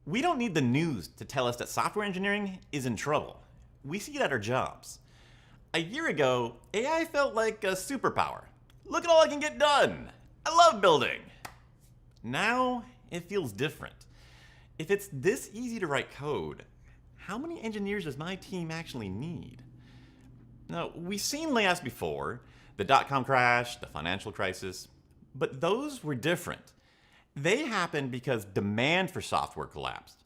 We don't need the news to tell us that software engineering is in trouble. We see it at our jobs. A year ago, AI felt like a superpower. Look at all I can get done. I love building. Now, it feels different. If it's this easy to write code, how many engineers does my team actually need? Now, we've seen layoffs before, the dot-com crash, the financial crisis, but those were different. They happened because demand for software collapsed.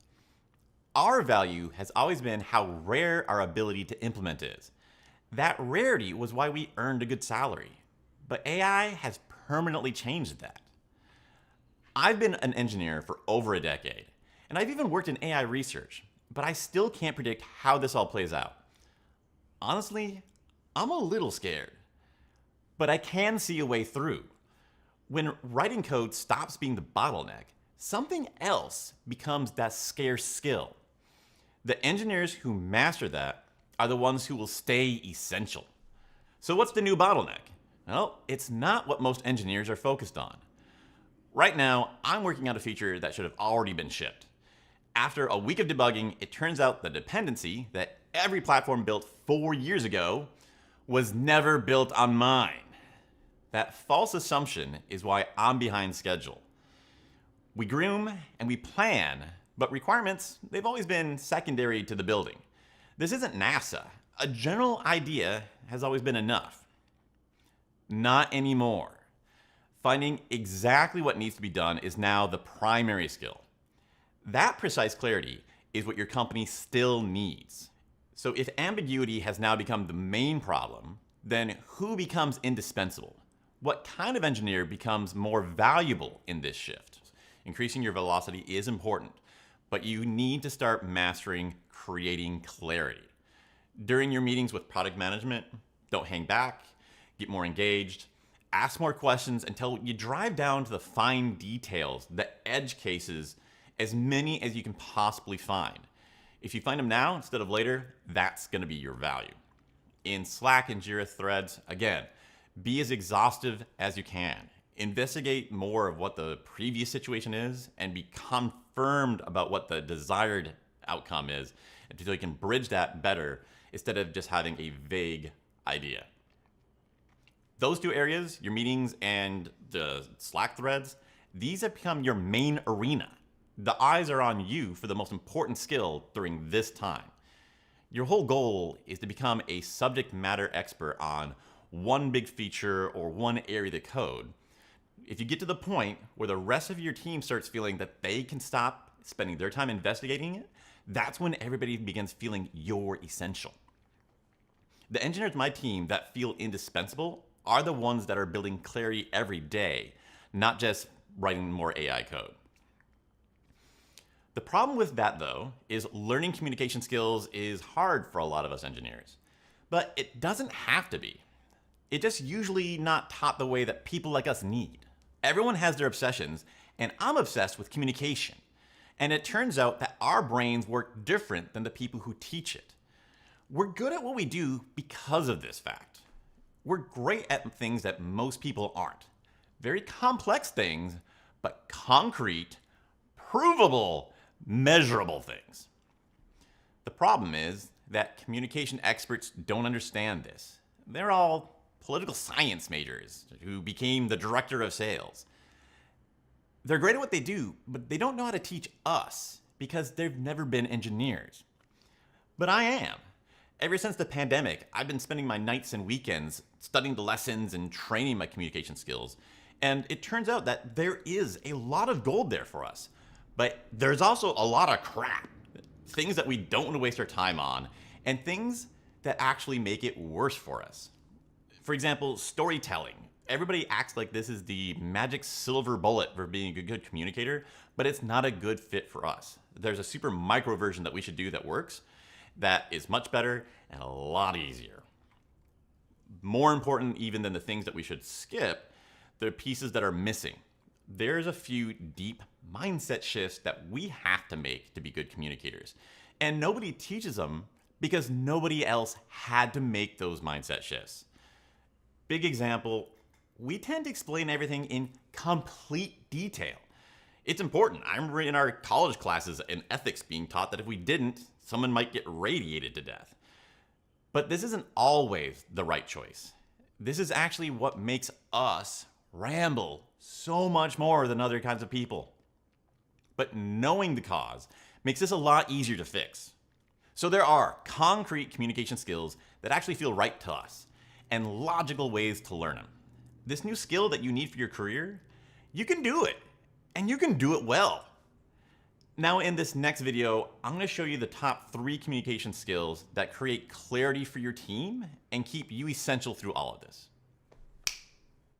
Our value has always been how rare our ability to implement is. That rarity was why we earned a good salary. But AI has permanently changed that. I've been an engineer for over a decade, and I've even worked in AI research, but I still can't predict how this all plays out. Honestly, I'm a little scared. But I can see a way through. When writing code stops being the bottleneck, something else becomes that scarce skill. The engineers who master that are the ones who will stay essential. So what's the new bottleneck? Well, it's not what most engineers are focused on. Right now, I'm working on a feature that should have already been shipped. After a week of debugging, it turns out the dependency that every platform built 4 years ago was never built on mine. That false assumption is why I'm behind schedule. We groom and we plan, but requirements, they've always been secondary to the building. This isn't NASA. A general idea has always been enough. Not anymore. Finding exactly what needs to be done is now the primary skill. That precise clarity is what your company still needs. So if ambiguity has now become the main problem, then who becomes indispensable? What kind of engineer becomes more valuable in this shift? Increasing your velocity is important, but you need to start mastering creating clarity. During your meetings with product management, don't hang back, get more engaged, ask more questions until you drive down to the fine details, the edge cases, as many as you can possibly find. If you find them now instead of later, that's going to be your value. In Slack and Jira threads, again, be as exhaustive as you can. Investigate more of what the previous situation is and be confirmed about what the desired outcome is until you can bridge that better instead of just having a vague idea. Those two areas, your meetings and the Slack threads, these have become your main arena. The eyes are on you for the most important skill during this time. Your whole goal is to become a subject matter expert on one big feature or one area of the code. If you get to the point where the rest of your team starts feeling that they can stop spending their time investigating it, that's when everybody begins feeling you're essential. The engineers on my team that feel indispensable are the ones that are building clarity every day, not just writing more AI code. The problem with that, though, is learning communication skills is hard for a lot of us engineers. But it doesn't have to be. It's just usually not taught the way that people like us need. Everyone has their obsessions, and I'm obsessed with communication. And it turns out that our brains work different than the people who teach it. We're good at what we do because of this fact. We're great at things that most people aren't. Very complex things, but concrete, provable, measurable things. The problem is that communication experts don't understand this. They're all political science majors who became the director of sales. They're great at what they do, but they don't know how to teach us because they've never been engineers. But I am. Ever since the pandemic, I've been spending my nights and weekends studying the lessons and training my communication skills. And it turns out that there is a lot of gold there for us. But there's also a lot of crap. Things that we don't want to waste our time on, and things that actually make it worse for us. For example, storytelling. Everybody acts like this is the magic silver bullet for being a good communicator, but it's not a good fit for us. There's a super micro version that we should do that works, that is much better and a lot easier. More important even than the things that we should skip, the pieces that are missing. There's a few deep mindset shifts that we have to make to be good communicators. And nobody teaches them because nobody else had to make those mindset shifts. Big example, we tend to explain everything in complete detail. It's important. I remember in our college classes in ethics being taught that if we didn't, someone might get radiated to death. But this isn't always the right choice. This is actually what makes us ramble so much more than other kinds of people. But knowing the cause makes this a lot easier to fix. So there are concrete communication skills that actually feel right to us, and logical ways to learn them. This new skill that you need for your career, you can do it, and you can do it well. Now in this next video, I'm going to show you the top 3 communication skills that create clarity for your team and keep you essential through all of this.